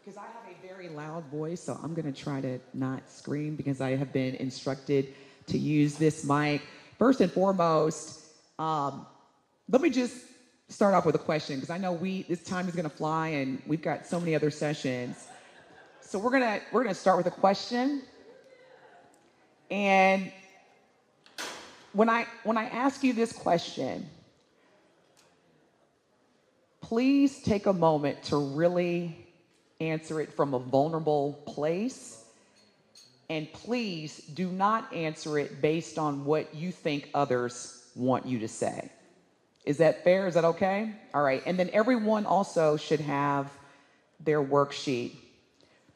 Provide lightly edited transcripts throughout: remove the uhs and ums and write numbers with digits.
because I have a very loud voice, so I'm going to try to not scream because I have been instructed to use this mic. First and foremost, let me just start off with a question, because I know this time is going to fly and we've got so many other sessions. So we're gonna start with a question. And when I ask you this question, please take a moment to really answer it from a vulnerable place. And please do not answer it based on what you think others want you to say. Is that fair? Is that okay? All right. And then everyone also should have their worksheet.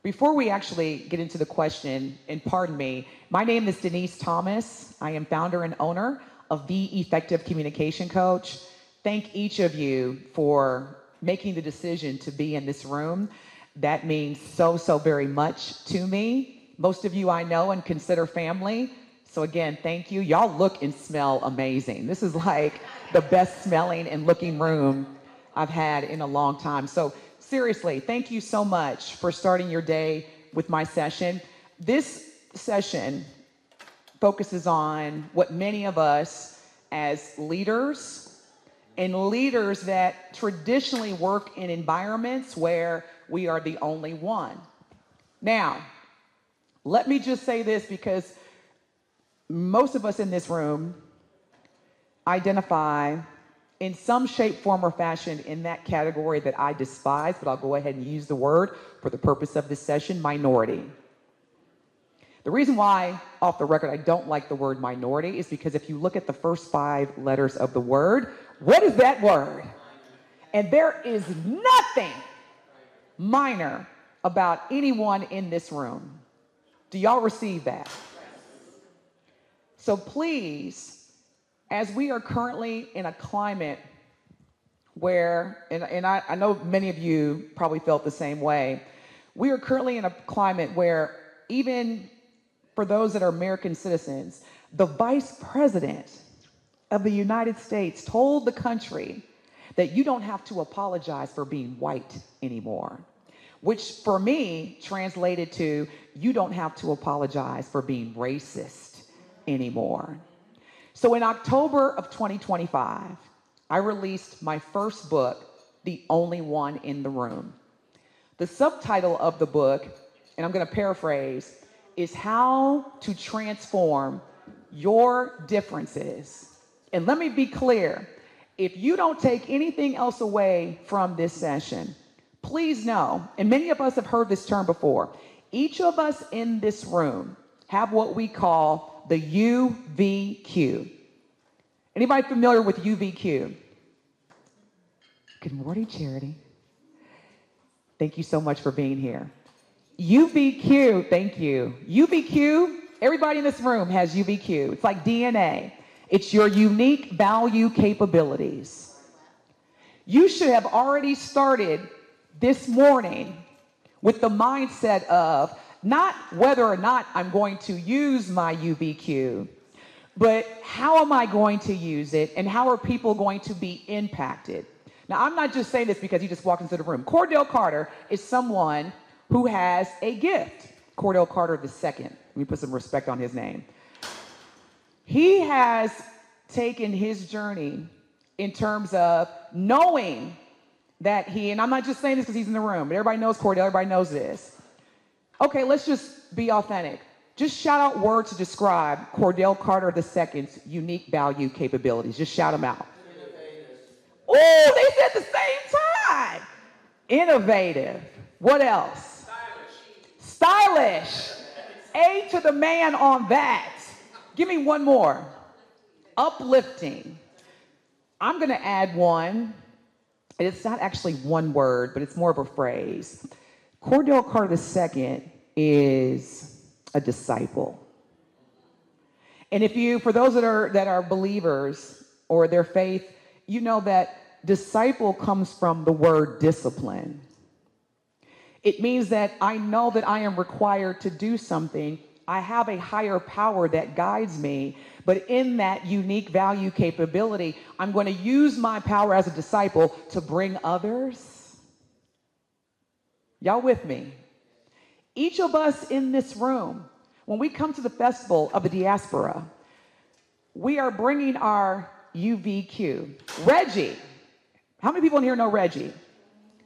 Before we actually get into the question, and pardon me, my name is Denise Thomas. I am founder and owner of The Effective Communication Coach. Thank each of you for making the decision to be in this room. That means so very much to me. Most of you I know and consider family. So again, thank you. Y'all look and smell amazing. This is like the best smelling and looking room I've had in a long time. So seriously, thank you so much for starting your day with my session. This session focuses on what many of us as leaders and leaders that traditionally work in environments where we are the only one. Now, let me just say this, because most of us in this room identify in some shape, form, or fashion in that category that I despise, but I'll go ahead and use the word for the purpose of this session, minority. The reason why, off the record, I don't like the word minority is because if you look at the first 5 letters of the word, what is that word? And there is nothing minor about anyone in this room. Do y'all receive that? So please, as we are currently in a climate where, and I know many of you probably felt the same way, we are currently in a climate where even for those that are American citizens, the Vice President of the United States told the country that you don't have to apologize for being white anymore, which for me translated to you don't have to apologize for being racist anymore. So in October of 2025, I released my first book, The Only One in the Room. The subtitle of the book, and I'm going to paraphrase, is How to Transform Your Differences. And let me be clear, if you don't take anything else away from this session, please know, and many of us have heard this term before, each of us in this room have what we call the UVQ. Anybody familiar with UVQ? Good morning, Charity. Thank you so much for being here. UVQ, thank you. UVQ, everybody in this room has UVQ. It's like DNA. It's your unique value capabilities. You should have already started this morning with the mindset of not whether or not I'm going to use my UVQ, but how am I going to use it and how are people going to be impacted? Now, I'm not just saying this because he just walked into the room. Cordell Carter is someone who has a gift. Cordell Carter II. Let me put some respect on his name. He has taken his journey in terms of knowing that and I'm not just saying this because he's in the room, but everybody knows Cordell, everybody knows this. Okay, let's just be authentic. Just shout out words to describe Cordell Carter II's unique value capabilities. Just shout them out. Oh, they said at the same time. Innovative. What else? Stylish. A to the man on that. Give me one more. Uplifting. I'm going to add one. It's not actually one word, but it's more of a phrase. Cordell Carter II is a disciple. And for those that are believers or their faith, you know that disciple comes from the word discipline. It means that I know that I am required to do something. I have a higher power that guides me, but in that unique value capability, I'm going to use my power as a disciple to bring others Y'all with me? Each of us in this room, when we come to the festival of the diaspora, we are bringing our UVQ. Reggie, how many people in here know Reggie?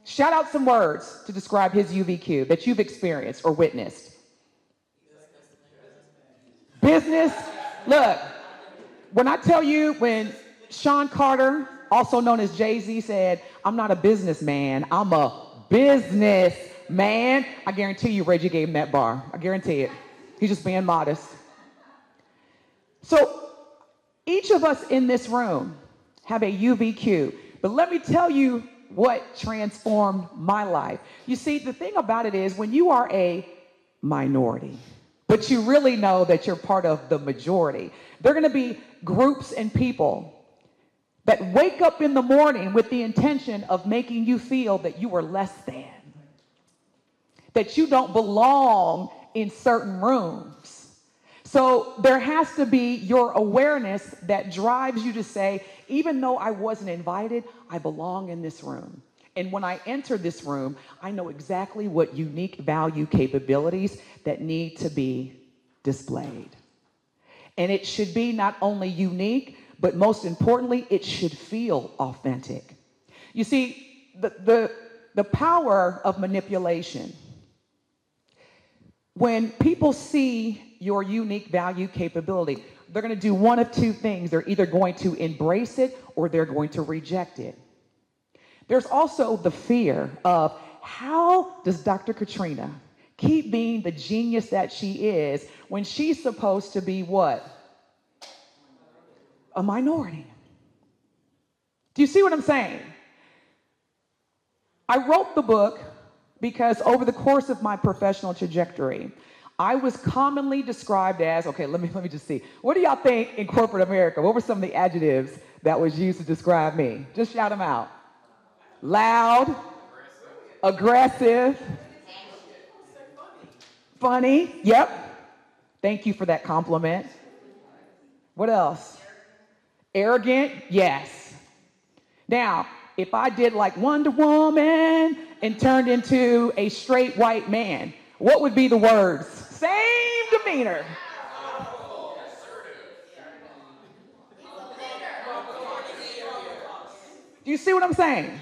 Shout out some words to describe his UVQ that you've experienced or witnessed. Business. Look, when I tell you, when Sean Carter, also known as Jay-Z, said, "I'm not a businessman, I'm a businessman," I guarantee you Reggie gave him that bar. I guarantee it. He's just being modest. So each of us in this room have a UVQ, but let me tell you what transformed my life. You see, the thing about it is when you are a minority, but you really know that you're part of the majority, there are going to be groups and people that wake up in the morning with the intention of making you feel that you are less than, that you don't belong in certain rooms. So there has to be your awareness that drives you to say, even though I wasn't invited, I belong in this room. And when I enter this room, I know exactly what unique value capabilities that need to be displayed. And it should be not only unique, but most importantly, it should feel authentic. You see, the power of manipulation. When people see your unique value capability, they're going to do one of two things. They're either going to embrace it or they're going to reject it. There's also the fear of, how does Dr. Katrina keep being the genius that she is when she's supposed to be what? A minority. Do you see what I'm saying? I wrote the book because over the course of my professional trajectory, I was commonly described as, okay, let me just see. What do y'all think in corporate America? What were some of the adjectives that was used to describe me? Just shout them out. Loud, aggressive, funny. Yep. Thank you for that compliment. What else? Arrogant. Yes. Now, if I did like Wonder Woman and turned into a straight white man, what would be the words? Same demeanor. Do you see what I'm saying?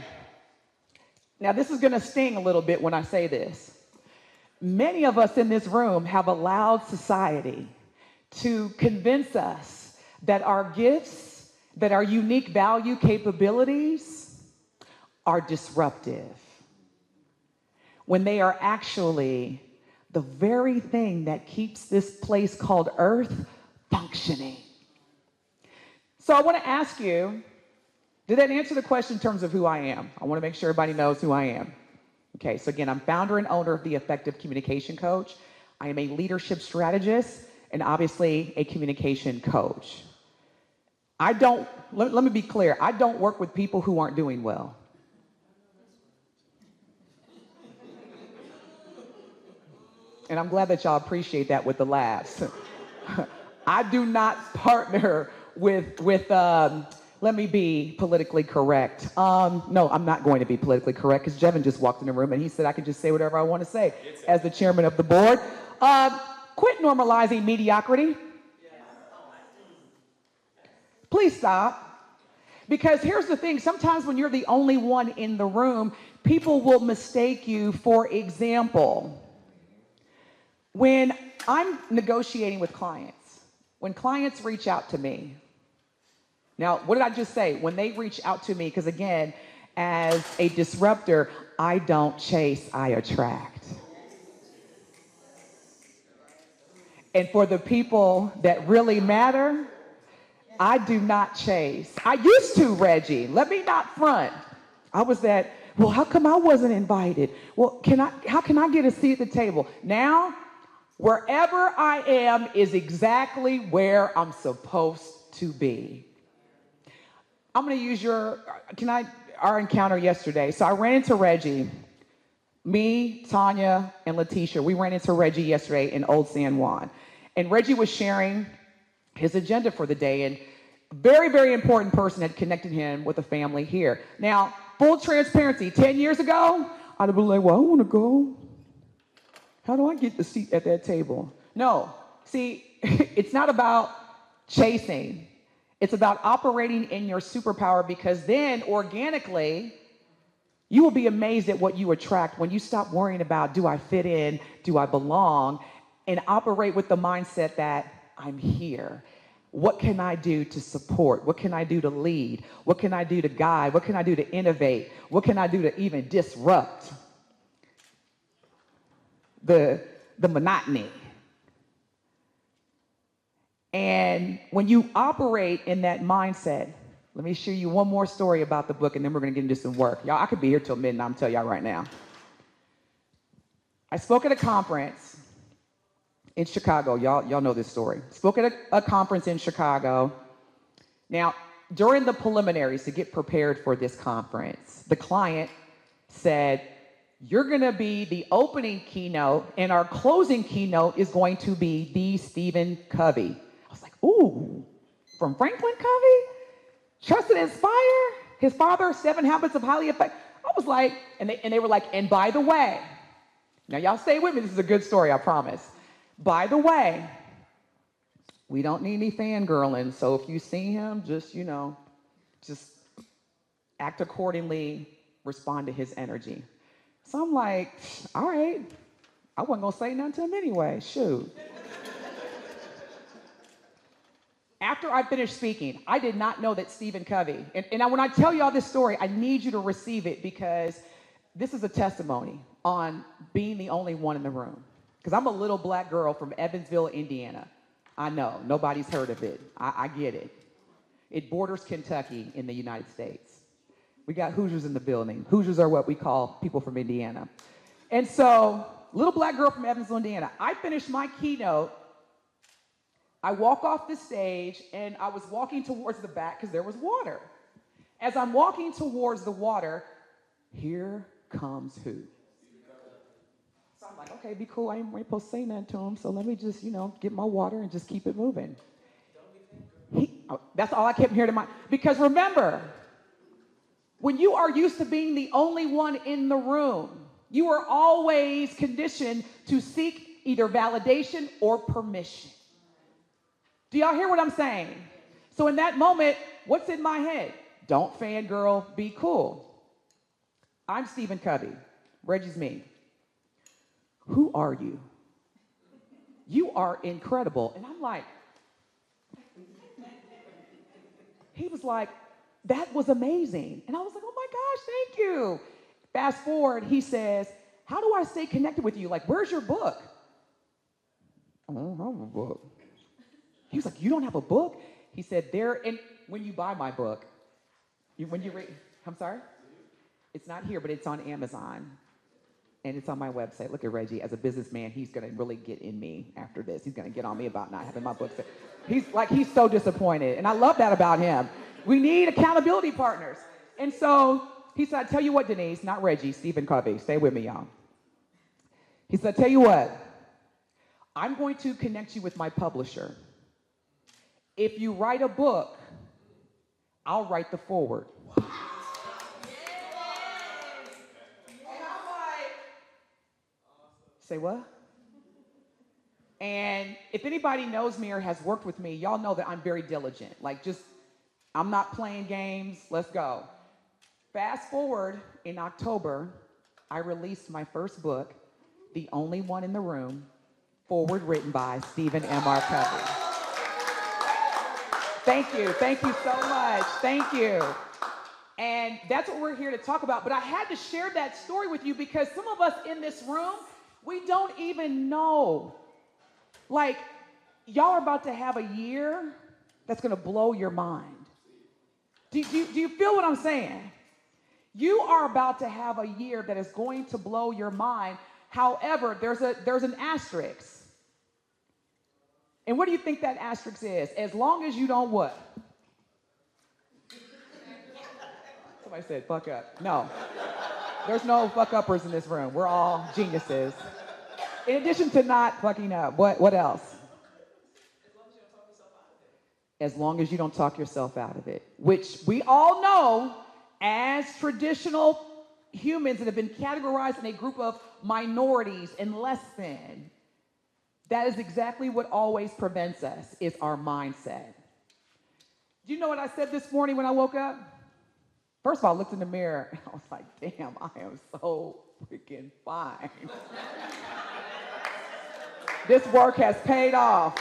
Now, this is going to sting a little bit when I say this. Many of us in this room have allowed society to convince us that our gifts, that our unique value capabilities are disruptive, when they are actually the very thing that keeps this place called Earth functioning. So I want to ask you, did that answer the question in terms of who I am? I want to make sure everybody knows who I am. Okay, so again, I'm founder and owner of the Effective Communication Coach. I am a leadership strategist and obviously a communication coach. Let me be clear, I don't work with people who aren't doing well. And I'm glad that y'all appreciate that with the laughs. I do not partner with let me be politically correct. No, I'm not going to be politically correct because Jevin just walked in the room and he said I could just say whatever I want to say as the chairman of the board. Quit normalizing mediocrity. Please stop. Because here's the thing, sometimes when you're the only one in the room, people will mistake you. For example, when I'm negotiating with clients, when clients reach out to me, now, what did I just say? When they reach out to me, because again, as a disruptor, I don't chase, I attract. And for the people that really matter, I do not chase. I used to, Reggie. Let me not front. I was that, well, how come I wasn't invited? Well, how can I get a seat at the table? Now, wherever I am is exactly where I'm supposed to be. I'm going to use our encounter yesterday. So I ran into Reggie. Me, Tanya, and Letitia, we ran into Reggie yesterday in Old San Juan. And Reggie was sharing his agenda for the day. And a very, very important person had connected him with a family here. Now, full transparency, 10 years ago, I'd be like, well, I want to go. How do I get the seat at that table? No. See, it's not about chasing. It's about operating in your superpower, because then organically, you will be amazed at what you attract when you stop worrying about, do I fit in? Do I belong? And operate with the mindset that I'm here. What can I do to support? What can I do to lead? What can I do to guide? What can I do to innovate? What can I do to even disrupt the monotony? And when you operate in that mindset, let me share you one more story about the book, and then we're going to get into some work. Y'all, I could be here till midnight, I'm telling y'all right now. I spoke at a conference in Chicago. Y'all know this story. Spoke at a conference in Chicago. Now, during the preliminaries to get prepared for this conference, the client said, you're going to be the opening keynote, and our closing keynote is going to be the Stephen Covey. I was like, ooh, from Franklin Covey? Trust and Inspire? His father, 7 Habits of Highly Effective. I was like, and they were like, and by the way, now y'all stay with me, this is a good story, I promise. By the way, we don't need any fangirling, so if you see him, just act accordingly, respond to his energy. So I'm like, all right, I wasn't gonna say nothing to him anyway, shoot. After I finished speaking, I did not know that Stephen Covey, and when I tell y'all this story, I need you to receive it, because this is a testimony on being the only one in the room. Because I'm a little black girl from Evansville, Indiana. I know, nobody's heard of it. I get it. It borders Kentucky in the United States. We got Hoosiers in the building. Hoosiers are what we call people from Indiana. And so, little black girl from Evansville, Indiana. I finished my keynote. I walk off the stage, and I was walking towards the back because there was water. As I'm walking towards the water, here comes who? So I'm like, okay, be cool. I ain't supposed to say nothing to him, so let me just, get my water and just keep it moving. That's all I kept hearing in my, because remember, when you are used to being the only one in the room, you are always conditioned to seek either validation or permission. Do y'all hear what I'm saying? So in that moment, what's in my head? Don't fangirl, be cool. I'm Stephen Covey. Reggie's me. Who are you? You are incredible. And I'm like, he was like, that was amazing. And I was like, oh my gosh, thank you. Fast forward, he says, how do I stay connected with you? Like, where's your book? I don't have a book. He was like, you don't have a book? He said, and when you buy my book, when you read, I'm sorry? It's not here, but it's on Amazon. And it's on my website. Look at Reggie. As a businessman, he's going to really get in me after this. He's going to get on me about not having my book. He's so disappointed. And I love that about him. We need accountability partners. And so he said, I tell you what, Denise, not Reggie, Stephen Covey. Stay with me, y'all. He said, I tell you what, I'm going to connect you with my publisher. If you write a book, I'll write the foreword. And I'm like, say what? And if anybody knows me or has worked with me, y'all know that I'm very diligent. I'm not playing games, let's go. Fast forward, in October, I released my first book, The Only One in the Room, foreword written by Stephen M.R. Covey. Thank you so much, thank you. And that's what we're here to talk about, but I had to share that story with you because some of us in this room, we don't even know. Y'all are about to have a year that's gonna blow your mind. Do you feel what I'm saying? You are about to have a year that is going to blow your mind. However, there's an asterisk. And what do you think that asterisk is? As long as you don't what? Somebody said, fuck up. No. There's no fuck uppers in this room. We're all geniuses. In addition to not fucking up, what else? As long as you don't talk yourself out of it. Which we all know, as traditional humans that have been categorized in a group of minorities and less than. That is exactly what always prevents us, is our mindset. Do you know what I said this morning when I woke up? First of all, I looked in the mirror and I was like, damn, I am so freaking fine. This work has paid off.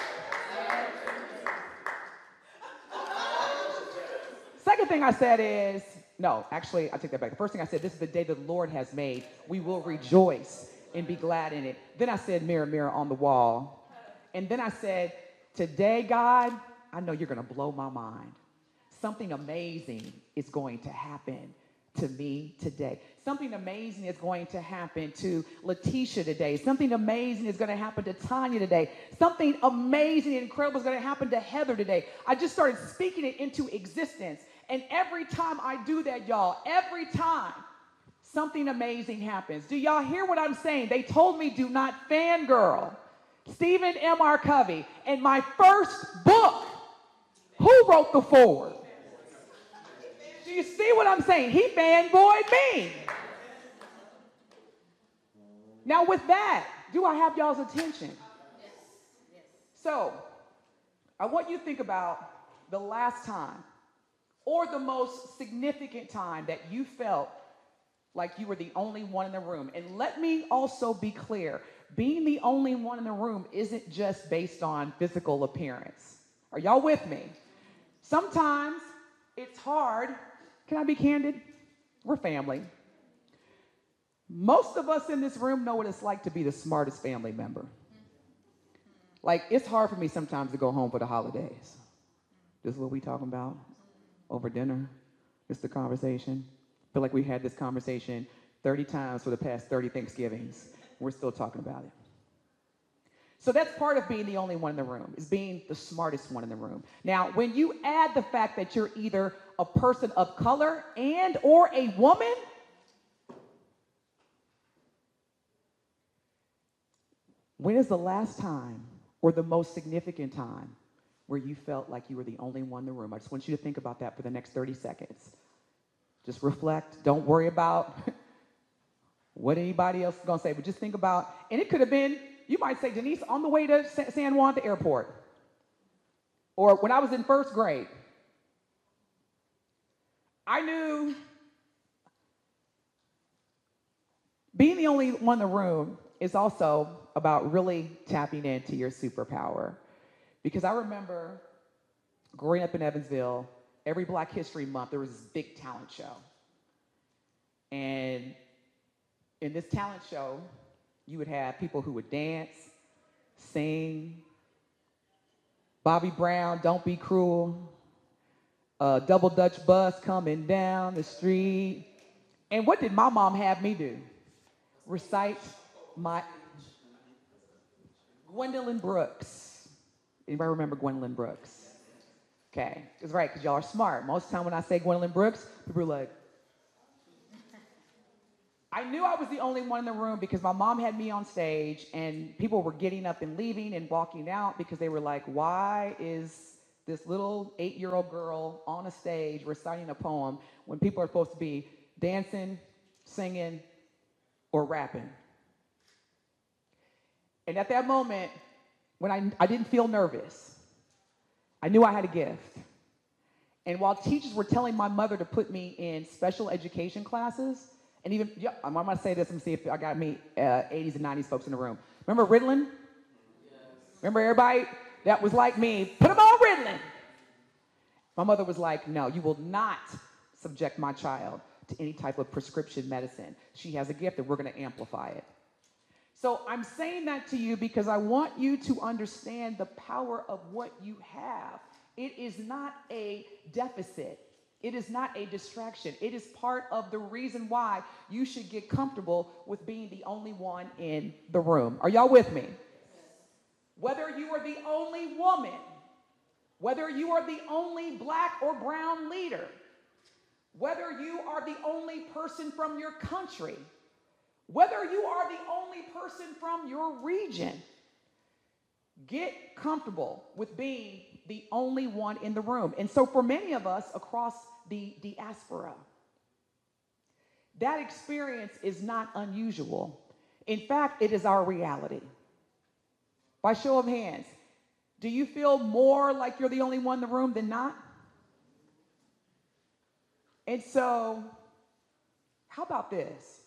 Second thing I said is, no, actually, I take that back. The first thing I said, this is the day the Lord has made. We will rejoice and be glad in it. Then I said, mirror, mirror on the wall. And then I said, today, God, I know you're going to blow my mind. Something amazing is going to happen to me today. Something amazing is going to happen to Letitia today. Something amazing is going to happen to Tanya today. Something amazing and incredible is going to happen to Heather today. I just started speaking it into existence. And every time I do that, y'all, every time something amazing happens. Do y'all hear what I'm saying? They told me do not fangirl. Stephen M.R. Covey. And my first book, who wrote the foreword? Do you see what I'm saying? He fanboyed me. Now with that, do I have y'all's attention? Yes. So, I want you to think about the last time or the most significant time that you felt like you were the only one in the room. And let me also be clear, being the only one in the room isn't just based on physical appearance. Are y'all with me? Sometimes it's hard. Can I be candid? We're family. Most of us in this room know what it's like to be the smartest family member. Like, it's hard for me sometimes to go home for the holidays. This is what we talking about over dinner. It's the conversation. I feel like we had this conversation 30 times for the past 30 Thanksgivings. We're still talking about it. So that's part of being the only one in the room, is being the smartest one in the room. Now, when you add the fact that you're either a person of color and or a woman, when is the last time or the most significant time where you felt like you were the only one in the room? I just want you to think about that for the next 30 seconds. Just reflect. Don't worry about what anybody else is going to say, but just think about, and it could have been, you might say, Denise, on the way to San Juan at the airport. Or when I was in first grade, I knew being the only one in the room is also about really tapping into your superpower. Because I remember growing up in Evansville, every Black History Month, there was this big talent show. And in this talent show, you would have people who would dance, sing, Bobby Brown, Don't Be Cruel, a double Dutch bus coming down the street. And what did my mom have me do? Recite my Gwendolyn Brooks. Anybody remember Gwendolyn Brooks? Okay, it's right, because y'all are smart. Most of the time when I say Gwendolyn Brooks, people are like, I knew I was the only one in the room because my mom had me on stage and people were getting up and leaving and walking out because they were like, why is this little 8-year-old girl on a stage reciting a poem when people are supposed to be dancing, singing, or rapping? And at that moment, when I didn't feel nervous, I knew I had a gift. And while teachers were telling my mother to put me in special education classes, and even, yeah, I'm going to say this and see if I got me 80s and 90s folks in the room. Remember Ritalin? Yes. Remember everybody that was like me, put them on Ritalin. My mother was like, no, you will not subject my child to any type of prescription medicine. She has a gift and we're going to amplify it. So I'm saying that to you because I want you to understand the power of what you have. It is not a deficit. It is not a distraction. It is part of the reason why you should get comfortable with being the only one in the room. Are y'all with me? Yes. Whether you are the only woman, whether you are the only Black or brown leader, whether you are the only person from your country, whether you are the only person from your region, get comfortable with being the only one in the room. And so for many of us across the diaspora, that experience is not unusual. In fact, it is our reality. By show of hands, do you feel more like you're the only one in the room than not? And so, how about this?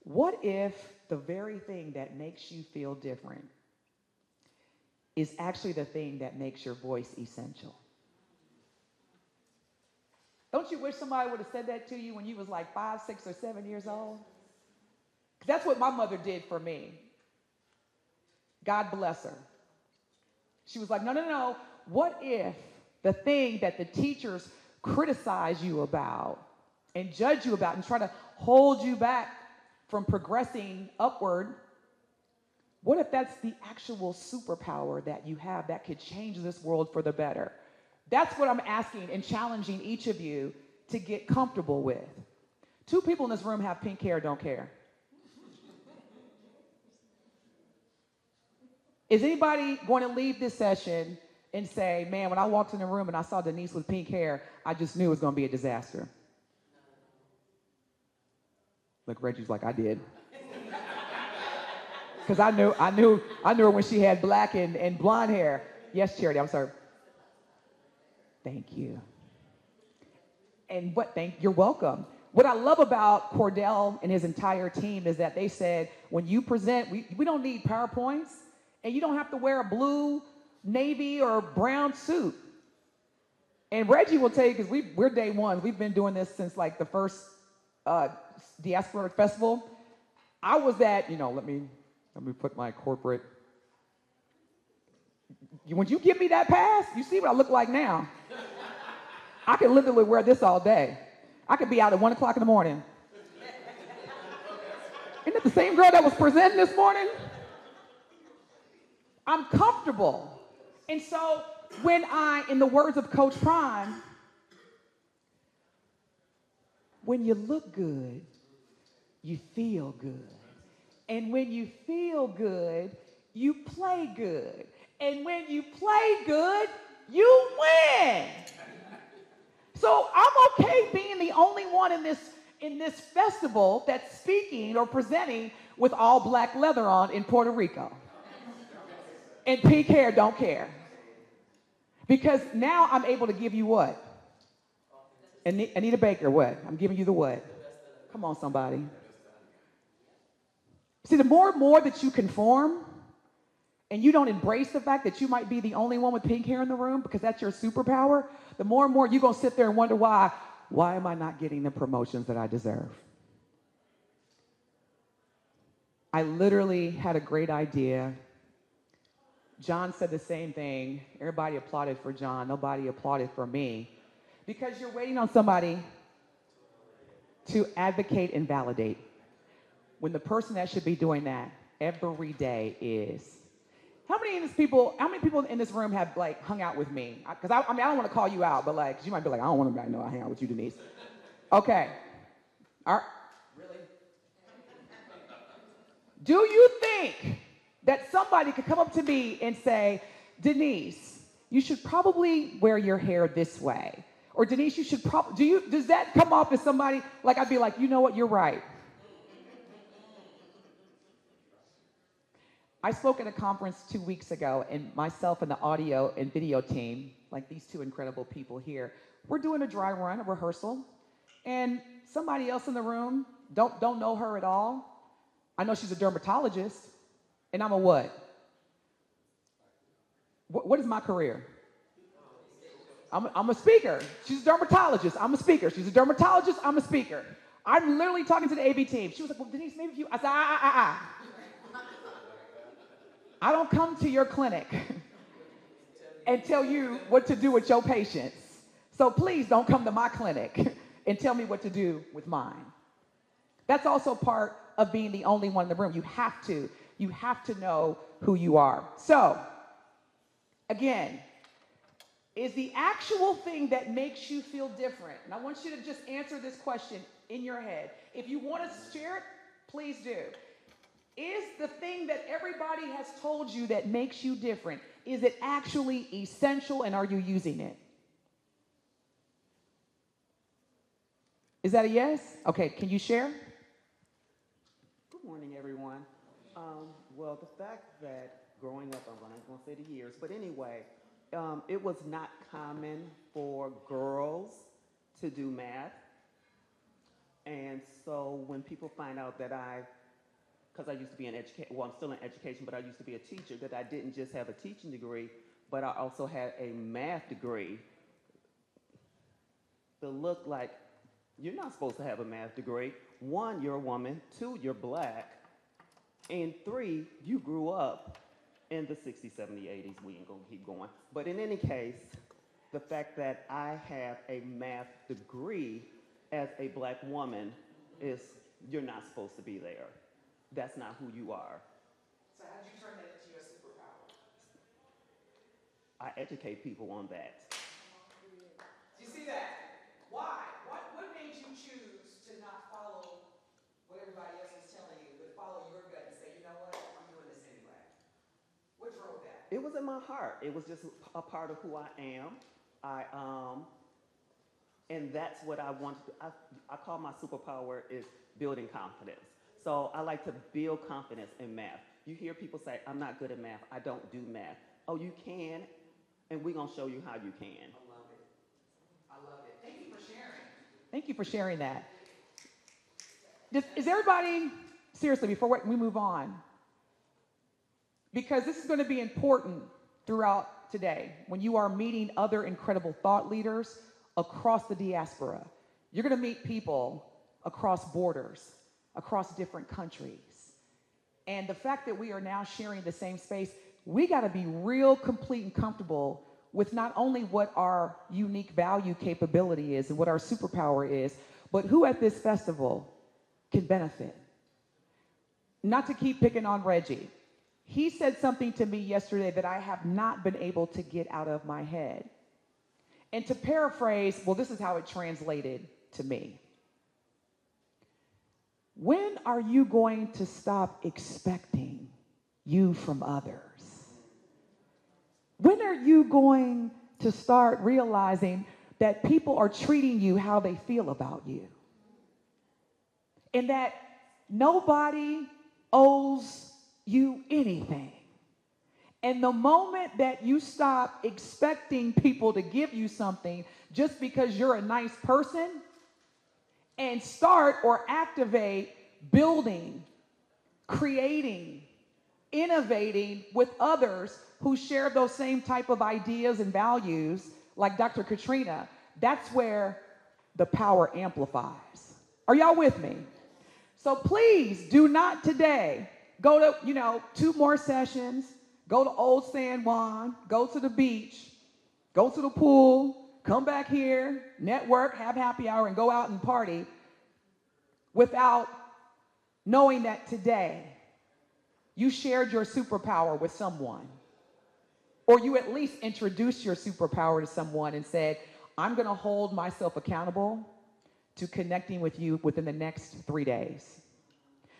What if the very thing that makes you feel different is actually the thing that makes your voice essential? Don't you wish somebody would have said that to you when you was like 5, 6, or 7 years old? 'Cause that's what my mother did for me. God bless her. She was like, no, no, no. What if the thing that the teachers criticize you about and judge you about and try to hold you back from progressing upward, what if that's the actual superpower that you have that could change this world for the better? That's what I'm asking and challenging each of you to get comfortable with. 2 people in this room have pink hair, don't care. Is anybody going to leave this session and say, man, when I walked in the room and I saw Denise with pink hair, I just knew it was going to be a disaster? Look, Reggie's like, I did. Because I knew her when she had black and blonde hair. Yes, Charity, I'm sorry. Thank you. And you're welcome. What I love about Cordell and his entire team is that they said, when you present, we don't need PowerPoints, and you don't have to wear a blue, navy, or brown suit. And Reggie will tell you, because we're day one. We've been doing this since like the first diasporic festival. I was at, let me put my corporate. When you give me that pass, you see what I look like now. I can literally wear this all day. I could be out at 1 o'clock in the morning. Isn't it the same girl that was presenting this morning? I'm comfortable. And so when in the words of Coach Prime, when you look good, you feel good. And when you feel good, you play good. And when you play good, you win. So I'm okay being the only one in this festival that's speaking or presenting with all black leather on in Puerto Rico. And pink hair, don't care. Because now I'm able to give you what? Anita Baker, what? I'm giving you the what? Come on, somebody. See, the more and more that you conform, and you don't embrace the fact that you might be the only one with pink hair in the room because that's your superpower, the more and more you're going to sit there and wonder why am I not getting the promotions that I deserve? I literally had a great idea. John said the same thing. Everybody applauded for John. Nobody applauded for me. Because you're waiting on somebody to advocate and validate. When the person that should be doing that every day is. How many people in this room have hung out with me? Because I don't want to call you out, but 'cause you might be like, I don't want to know I hang out with you, Denise. Okay. All right. Really? Do you think that somebody could come up to me and say, Denise, you should probably wear your hair this way? Or Denise, you should does that come off as somebody, I'd be like, you know what, you're right. I spoke at a conference 2 weeks ago, and myself and the audio and video team, these 2 incredible people here, we're doing a dry run, a rehearsal, and somebody else in the room, don't know her at all. I know she's a dermatologist, and I'm a what? What is my career? I'm a speaker. She's a dermatologist. I'm a speaker. She's a dermatologist. I'm a speaker. I'm literally talking to the AB team. She was like, well, Denise, maybe if you... I said, I don't come to your clinic and tell you what to do with your patients. So please don't come to my clinic and tell me what to do with mine. That's also part of being the only one in the room. You have to know who you are. So, again, is the actual thing that makes you feel different. And I want you to just answer this question in your head. If you want to share it, please do. Is the thing that everybody has told you that makes you different, is it actually essential, and are you using it? Is that a yes? Okay, can you share? everyone. Well, the fact that growing up, I'm not going to say the years, but anyway, it was not common for girls to do math. And so when people find out that because I used to be in education, well, I'm still in education, but I used to be a teacher, that I didn't just have a teaching degree, but I also had a math degree, the look like, you're not supposed to have a math degree. 1, you're a woman. 2, you're black. And 3, you grew up in the 60s, 70s, 80s. We ain't gonna keep going. But in any case, the fact that I have a math degree as a black woman is, you're not supposed to be there. That's not who you are. So how did you turn that into your superpower? I educate people on that. Do you see that? Why? What made you choose to not follow what everybody else was telling you, but follow your gut and say, you know what, I'm doing this anyway? What drove that? It was in my heart. It was just a part of who I am. And that's what I want to do. I call my superpower is building confidence. So I like to build confidence in math. You hear people say, I'm not good at math. I don't do math. Oh, you can, and we're going to show you how you can. I love it. I love it. Thank you for sharing. Thank you for sharing that. Is everybody, seriously, before we move on, because this is going to be important throughout today, when you are meeting other incredible thought leaders across the diaspora, you're going to meet people across borders, across different countries. And the fact that we are now sharing the same space, we got to be real, complete, and comfortable with not only what our unique value capability is and what our superpower is, but who at this festival can benefit. Not to keep picking on Reggie. He said something to me yesterday that I have not been able to get out of my head. And to paraphrase, well, this is how it translated to me. When are you going to stop expecting you from others? When are you going to start realizing that people are treating you how they feel about you? And that nobody owes you anything. And the moment that you stop expecting people to give you something just because you're a nice person, and start or activate building, creating, innovating with others who share those same type of ideas and values, like Dr. Katrina, that's where the power amplifies. Are y'all with me? So please do not today go to, 2 more sessions, go to Old San Juan, go to the beach, go to the pool, come back here, network, have happy hour, and go out and party without knowing that today you shared your superpower with someone. Or you at least introduced your superpower to someone and said, I'm going to hold myself accountable to connecting with you within the next 3 days.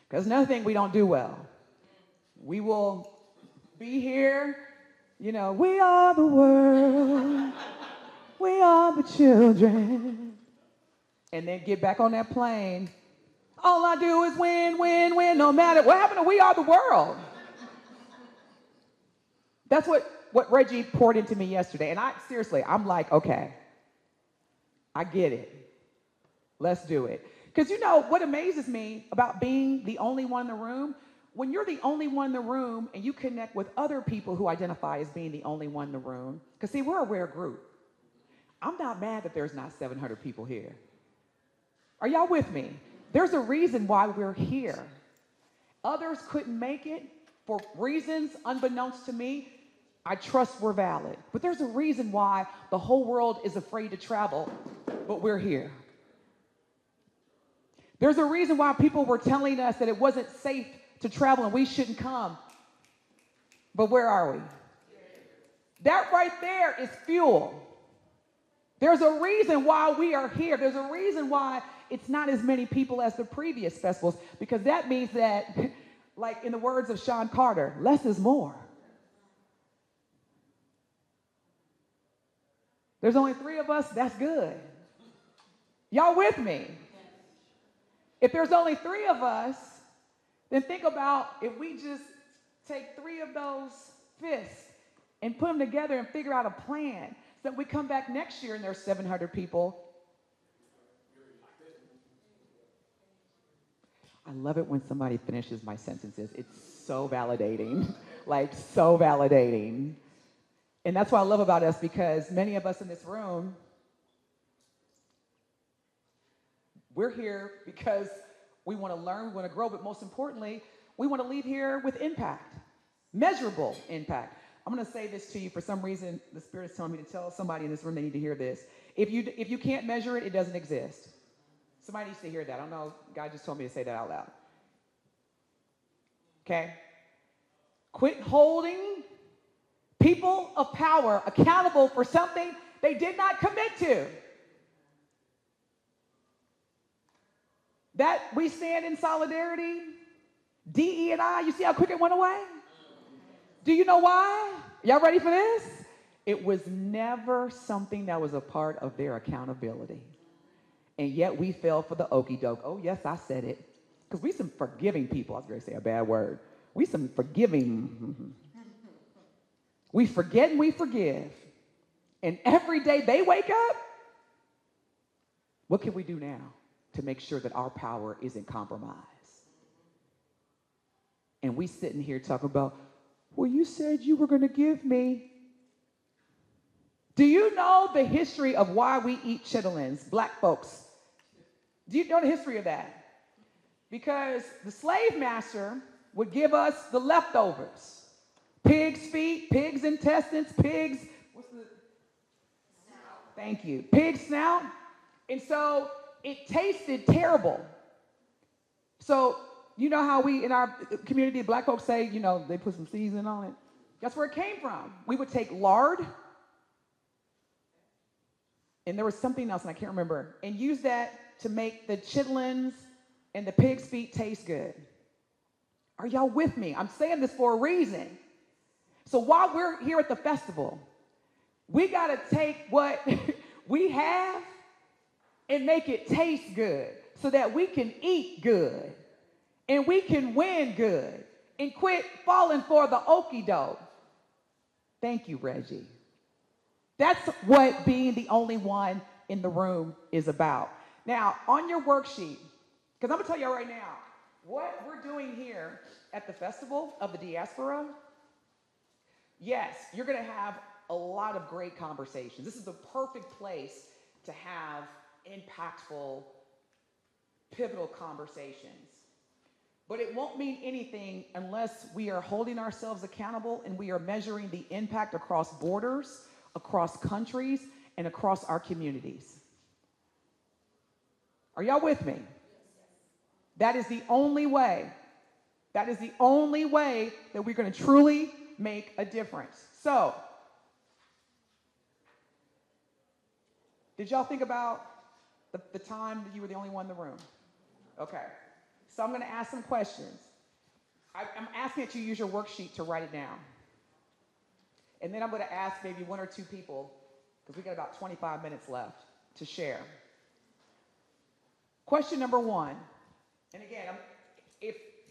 Because another thing we don't do well, we will be here, we are the world. We are the children. And then get back on that plane. All I do is win, win, win, no matter. What happened to we are the world? That's what Reggie poured into me yesterday. And I'm like, okay, I get it. Let's do it. Because what amazes me about being the only one in the room, when you're the only one in the room and you connect with other people who identify as being the only one in the room, because see, we're a rare group. I'm not mad that there's not 700 people here. Are y'all with me? There's a reason why we're here. Others couldn't make it for reasons unbeknownst to me. I trust we're valid. But there's a reason why the whole world is afraid to travel, but we're here. There's a reason why people were telling us that it wasn't safe to travel and we shouldn't come. But where are we? That right there is fuel. There's a reason why we are here. There's a reason why it's not as many people as the previous festivals, because that means that, like in the words of Sean Carter, less is more. There's only 3 of us, that's good. Y'all with me? If there's only 3 of us, then think about if we just take 3 of those fists and put them together and figure out a plan so that we come back next year and there's 700 people. I love it when somebody finishes my sentences. It's so validating, like so validating. And that's what I love about us, because many of us in this room, we're here because we want to learn, we want to grow, but most importantly, we want to leave here with impact, measurable impact. I'm going to say this to you. For some reason, the Spirit is telling me to tell somebody in this room they need to hear this. If you can't measure it, it doesn't exist. Somebody needs to hear that. I don't know. God just told me to say that out loud. Okay? Quit holding people of power accountable for something they did not commit to. That we stand in solidarity, DE&I, you see how quick it went away? Do you know why? Y'all ready for this? It was never something that was a part of their accountability. And yet we fell for the okie doke. Oh, yes, I said it. Because we some forgiving people. I was going to say a bad word. We some forgiving. We forget and we forgive. And every day they wake up, what can we do now to make sure that our power isn't compromised? And we sitting here talking about, well, you said you were going to give me. Do you know the history of why we eat chitlins, black folks? Do you know the history of that? Because the slave master would give us the leftovers. Pig's feet, pig's intestines, pig's, what's the? Snout. Thank you. Pig snout. And so it tasted terrible. So you know how we, in our community, black folks say, you know, they put some seasoning on it. That's where it came from. We would take lard, and there was something else, and I can't remember, and use that to make the chitlins and the pig's feet taste good. Are y'all with me? I'm saying this for a reason. So while we're here at the festival, we got to take what we have and make it taste good so that we can eat good and we can win good and quit falling for the okie doke. Thank you, Reggie. That's what being the only one in the room is about. Now, on your worksheet, because I'm going to tell you right now, what we're doing here at the Festival of the Diaspora, yes, you're going to have a lot of great conversations. This is the perfect place to have impactful, pivotal conversations. But it won't mean anything unless we are holding ourselves accountable and we are measuring the impact across borders, across countries, and across our communities. Are y'all with me? That is the only way. That is the only way that we're going to truly make a difference. So, did y'all think about the time that you were the only one in the room? Okay. So I'm going to ask some questions. I'm asking that you use your worksheet to write it down. And then I'm going to ask maybe 1 or 2 people, because we got about 25 minutes left, to share. Question number 1. And again,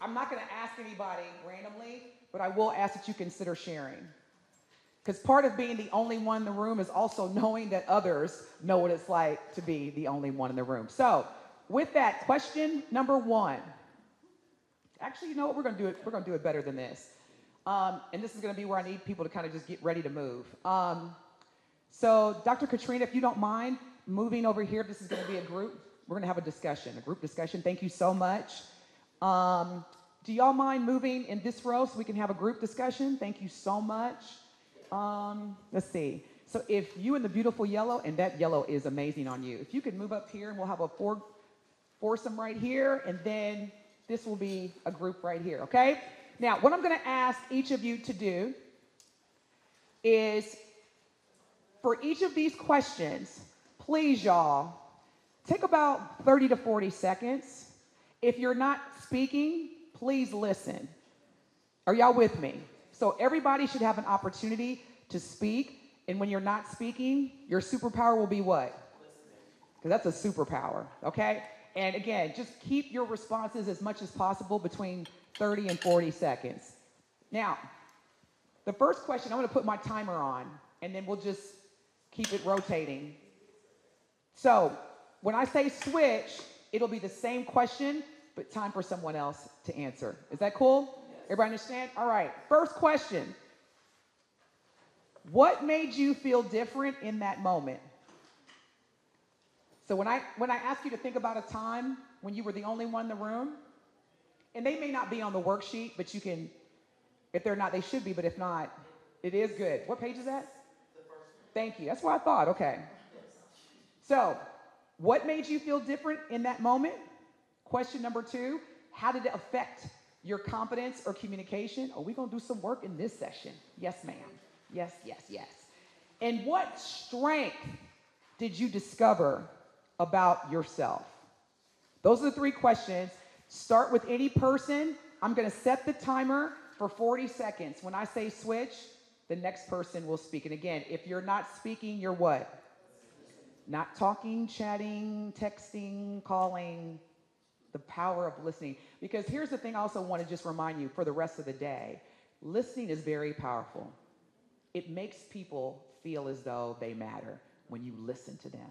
I'm not going to ask anybody randomly, but I will ask that you consider sharing. Because part of being the only one in the room is also knowing that others know what it's like to be the only one in the room. So, with that, question number 1. Actually, you know what? We're going to do it. We're going to do it better than this. And this is going to be where I need people to kind of just get ready to move. So, Dr. Katrina, if you don't mind moving over here, this is going to be a group. We're going to have a discussion, a group discussion. Thank you so much. Do y'all mind moving in this row so we can have a group discussion? Thank you so much. Let's see. So if you in the beautiful yellow, and that yellow is amazing on you, if you could move up here and we'll have a foursome right here, and then this will be a group right here, okay? Now, what I'm going to ask each of you to do is, for each of these questions, please, y'all, take about 30 to 40 seconds. If you're not speaking, please listen. Are y'all with me? So everybody should have an opportunity to speak. And when you're not speaking, your superpower will be what? Because that's a superpower, okay? And again, just keep your responses as much as possible between 30, and 40 seconds. Now, the first question, I'm going to put my timer on, and then we'll just keep it rotating. So when I say switch, it'll be the same question, but time for someone else to answer. Is that cool? Yes. Everybody understand? All right. First question. What made you feel different in that moment? So when I ask you to think about a time when you were the only one in the room, and they may not be on the worksheet, but you can, if they're not, they should be, but if not, it is good. What page is that? The first one. Thank you. That's what I thought. Okay. So, what made you feel different in that moment? Question number 2, how did it affect your confidence or communication? Oh, we're going to do some work in this session. Yes, ma'am. Yes, yes, yes. And what strength did you discover about yourself? Those are the 3 questions. Start with any person. I'm going to set the timer for 40 seconds. When I say switch, the next person will speak. And again, if you're not speaking, you're what? Not talking, chatting, texting, calling. The power of listening. Because here's the thing I also want to just remind you for the rest of the day. Listening is very powerful. It makes people feel as though they matter when you listen to them.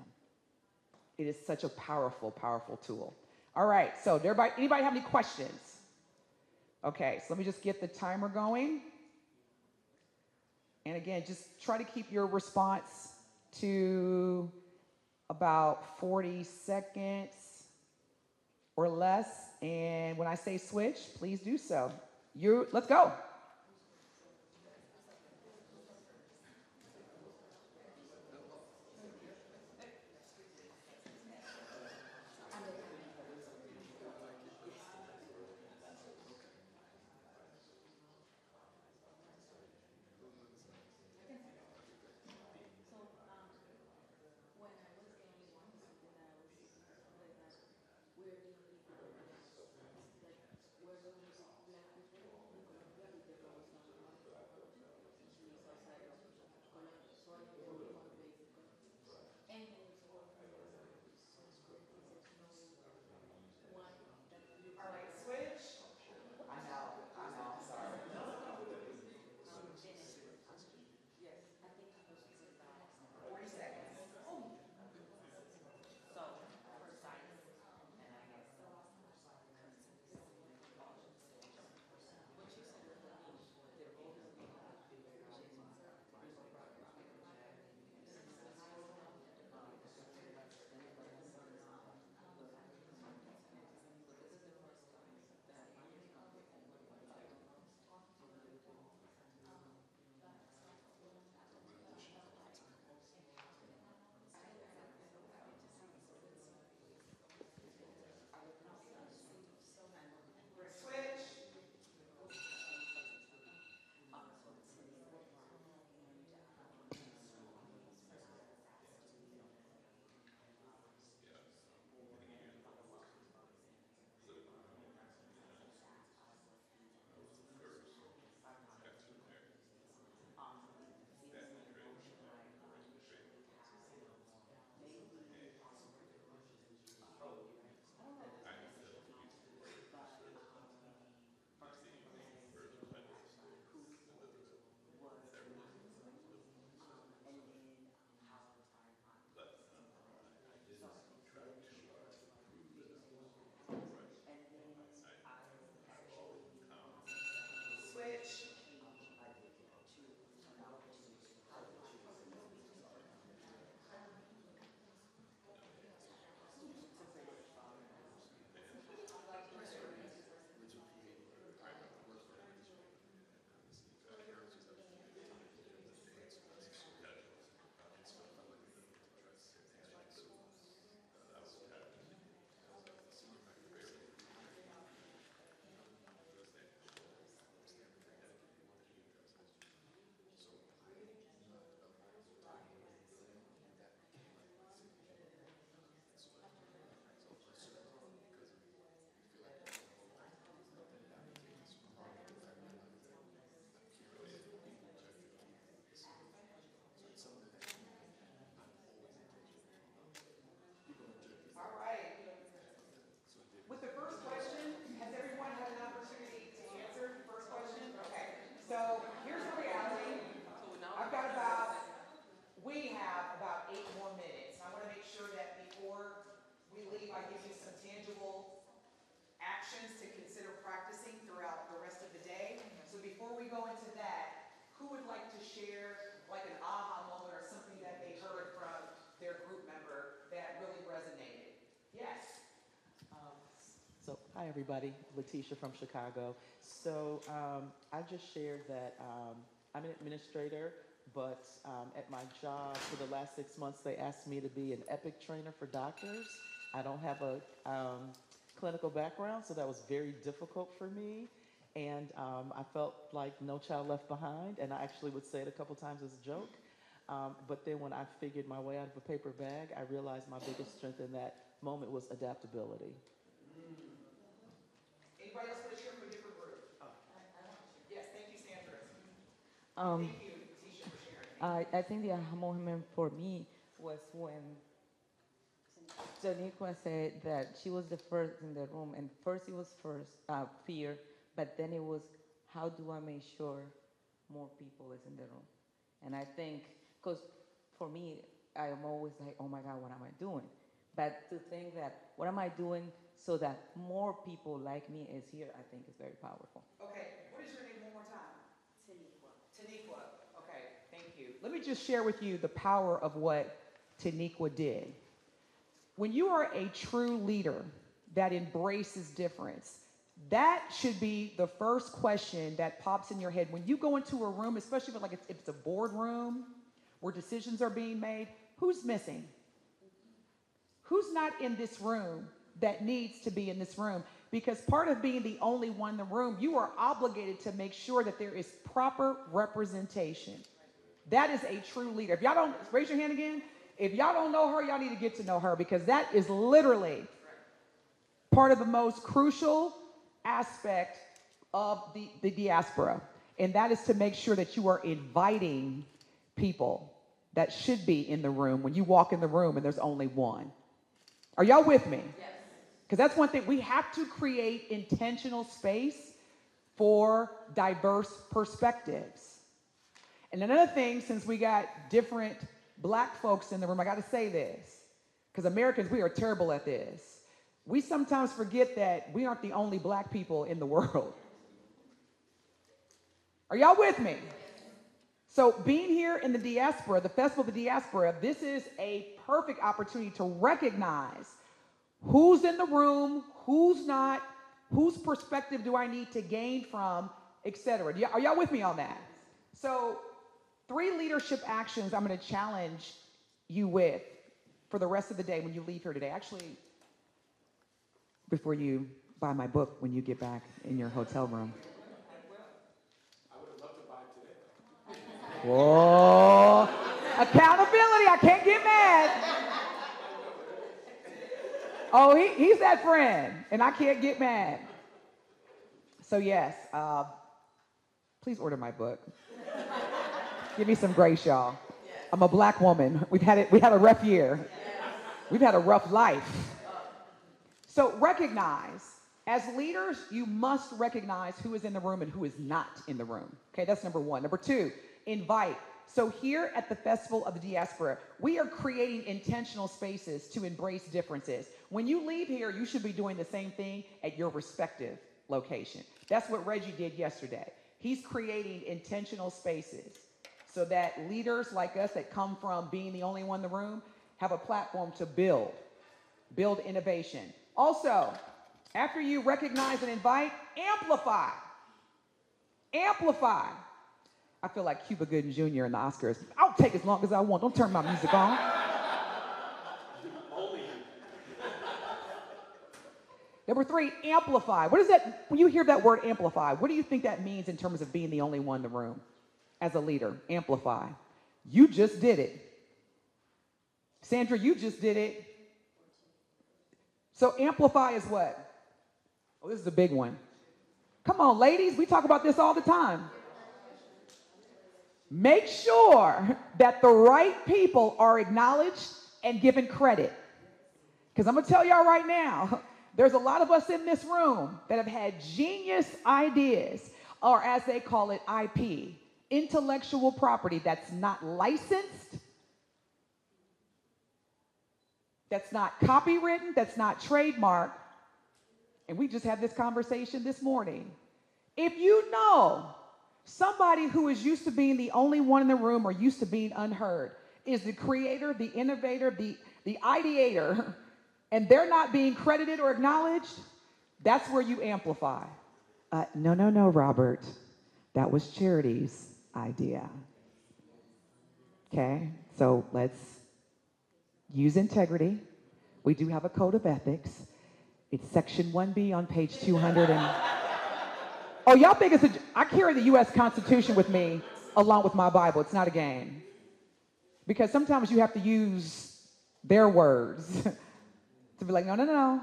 It is such a powerful, powerful tool. All right, so anybody have any questions? Okay, so let me just get the timer going. And again, just try to keep your response to about 40 seconds or less. And when I say switch, please do so. Let's go. share like an aha moment or something that they heard from their group member that really resonated. Yes. So, hi everybody, Letitia from Chicago. So, I just shared that I'm an administrator, but at my job for the last 6 months, they asked me to be an EPIC trainer for doctors. I don't have a clinical background, so that was very difficult for me. And I felt like no child left behind, and I actually would say it a couple times as a joke. But then when I figured my way out of a paper bag, I realized my biggest strength in that moment was adaptability. Anybody else want to share from a different group? Yes, thank you, Sandra. Um, Thank you, Tisha, for sharing. I think the aha moment for me was when Janiqua said that she was the first in the room, and first it was fear, but then it was, how do I make sure more people is in the room? And I think, because for me, I am always like, oh my God, what am I doing? But to think that, what am I doing so that more people like me is here, I think is very powerful. Okay, what is your name one more time? Taniqua. Okay, thank you. Let me just share with you the power of what Taniqua did. When you are a true leader that embraces difference, that should be the first question that pops in your head. When you go into a room, especially if it's a boardroom where decisions are being made, who's missing? Who's not in this room that needs to be in this room? Because part of being the only one in the room, you are obligated to make sure that there is proper representation. That is a true leader. If y'all don't, raise your hand again. If y'all don't know her, y'all need to get to know her, because that is literally part of the most crucial aspect of the diaspora. And that is to make sure that you are inviting people that should be in the room when you walk in the room and there's only one. Are y'all with me? Yes. Because that's one thing. We have to create intentional space for diverse perspectives. And another thing, since we got different Black folks in the room, I got to say this, because Americans, we are terrible at this. We sometimes forget that we aren't the only Black people in the world. Are y'all with me? So being here in the diaspora, the Festival of the Diaspora, this is a perfect opportunity to recognize who's in the room, who's not, whose perspective do I need to gain from, etc. Are y'all with me on that? So 3 leadership actions I'm going to challenge you with for the rest of the day when you leave here today. Actually, before you buy my book when you get back in your hotel room. I would have loved to buy it today. Whoa. Accountability. I can't get mad. Oh, he's that friend, and I can't get mad. So yes, please order my book. Give me some grace, y'all. I'm a Black woman. We had a rough year. We've had a rough life. So recognize, as leaders, you must recognize who is in the room and who is not in the room. Okay, that's number 1. Number 2, invite. So here at the Festival of the Diaspora, we are creating intentional spaces to embrace differences. When you leave here, you should be doing the same thing at your respective location. That's what Reggie did yesterday. He's creating intentional spaces so that leaders like us that come from being the only one in the room have a platform to build innovation. Also, after you recognize and invite, amplify. Amplify. I feel like Cuba Gooding Jr. in the Oscars. I'll take as long as I want. Don't turn my music on. Number 3, amplify. What is that? When you hear that word amplify, what do you think that means in terms of being the only one in the room as a leader? Amplify. You just did it. Sandra, you just did it. So amplify is what? Oh, this is a big one. Come on, ladies. We talk about this all the time. Make sure that the right people are acknowledged and given credit. Because I'm going to tell y'all right now, there's a lot of us in this room that have had genius ideas, or as they call it, IP, intellectual property, that's not licensed, that's not copywritten, that's not trademarked. And we just had this conversation this morning. If you know Somebody who is used to being the only one in the room or used to being unheard is the creator, the innovator, the ideator, and they're not being credited or acknowledged. That's where you amplify. No, Robert. That was Charity's idea. Okay, so let's use integrity. We do have a code of ethics. It's section 1B on page 200. Oh, y'all think it's I carry the U.S. Constitution with me along with my Bible. It's not a game. Because sometimes you have to use their words to be like, no.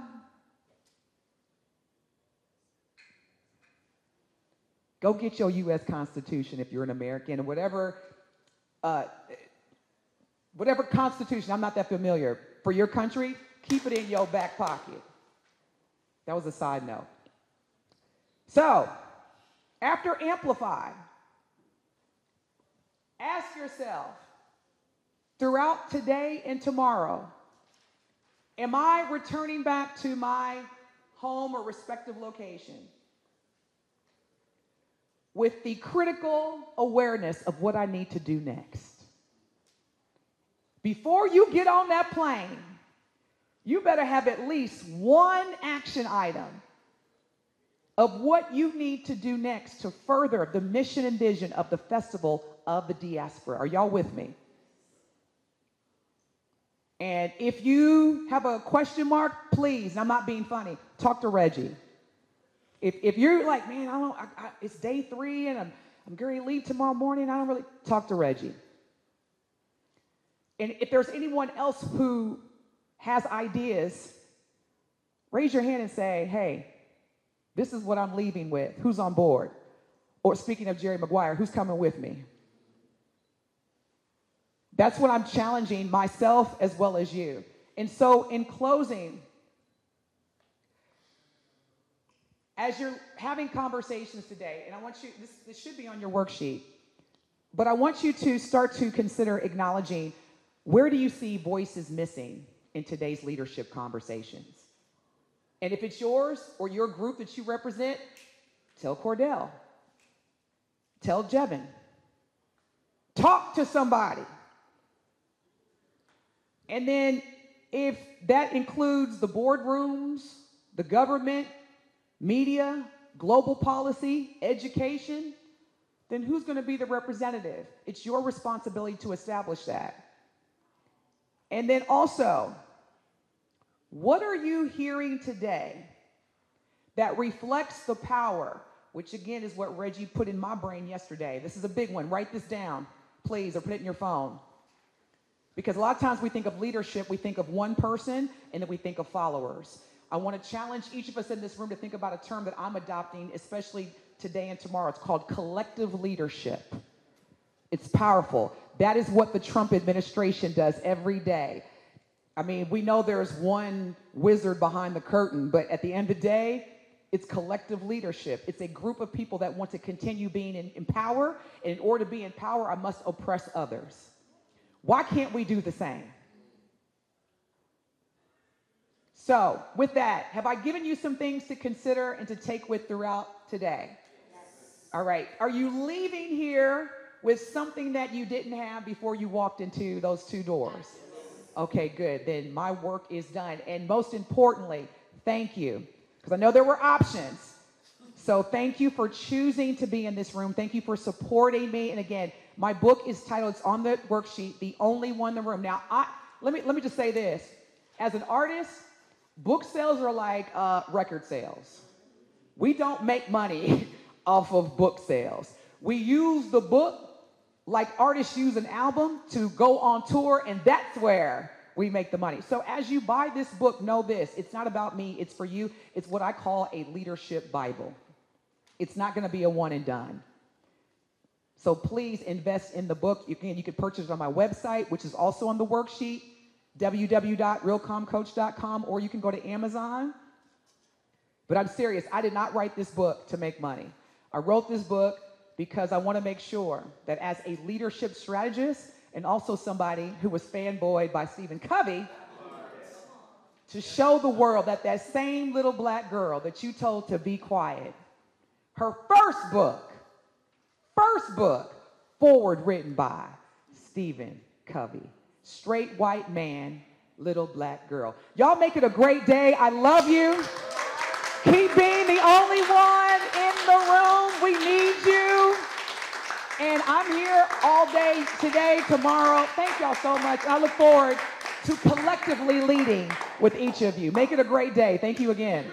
Go get your U.S. Constitution if you're an American, or whatever Constitution, I'm not that familiar, for your country, keep it in your back pocket. That was a side note. So, after Amplify, ask yourself, throughout today and tomorrow, am I returning back to my home or respective location with the critical awareness of what I need to do next? Before you get on that plane, you better have at least one action item of what you need to do next to further the mission and vision of the Festival of the Diaspora. Are y'all with me? And if you have a question mark, please, and I'm not being funny, talk to Reggie. If you're like, man, it's day 3 and I'm going to leave tomorrow morning, I don't really, talk to Reggie. And if there's anyone else who has ideas, raise your hand and say, hey, this is what I'm leaving with. Who's on board? Or speaking of Jerry Maguire, who's coming with me? That's what I'm challenging myself as well as you. And so in closing, as you're having conversations today, and I want you, this should be on your worksheet, but I want you to start to consider acknowledging, where do you see voices missing in today's leadership conversations? And if it's yours or your group that you represent, tell Cordell, tell Jevin, talk to somebody. And then if that includes the boardrooms, the government, media, global policy, education, then who's going to be the representative? It's your responsibility to establish that. And then also, what are you hearing today that reflects the power, which again is what Reggie put in my brain yesterday. This is a big one. Write this down, please, or put it in your phone. Because a lot of times we think of leadership, we think of one person, and then we think of followers. I want to challenge each of us in this room to think about a term that I'm adopting, especially today and tomorrow. It's called collective leadership. It's powerful. That is what the Trump administration does every day. I mean, we know there's one wizard behind the curtain, but at the end of the day, it's collective leadership. It's a group of people that want to continue being in power, and in order to be in power, I must oppress others. Why can't we do the same? So, with that, have I given you some things to consider and to take with throughout today? Yes. All right. Are you leaving here with something that you didn't have before you walked into those 2 doors? Yes. Okay, good. Then my work is done. And most importantly, thank you. Because I know there were options. So thank you for choosing to be in this room. Thank you for supporting me. And again, my book is titled, it's on the worksheet, The Only One in the Room. Now, let me just say this. As an artist, book sales are like record sales. We don't make money off of book sales. We use the book like artists use an album to go on tour, and that's where we make the money. So as you buy this book, know this. It's not about me. It's for you. It's what I call a leadership Bible. It's not going to be a one and done. So please invest in the book. You can purchase it on my website, which is also on the worksheet, www.realcomcoach.com, or you can go to Amazon. But I'm serious. I did not write this book to make money. I wrote this book because I want to make sure that as a leadership strategist and also somebody who was fanboyed by Stephen Covey, to show the world that that same little black girl that you told to be quiet, her first book First book, forward written by Stephen Covey. Straight white man, little black girl. Y'all make it a great day. I love you. Keep being the only one in the room. We need you. And I'm here all day today, tomorrow. Thank y'all so much. I look forward to collectively leading with each of you. Make it a great day. Thank you again.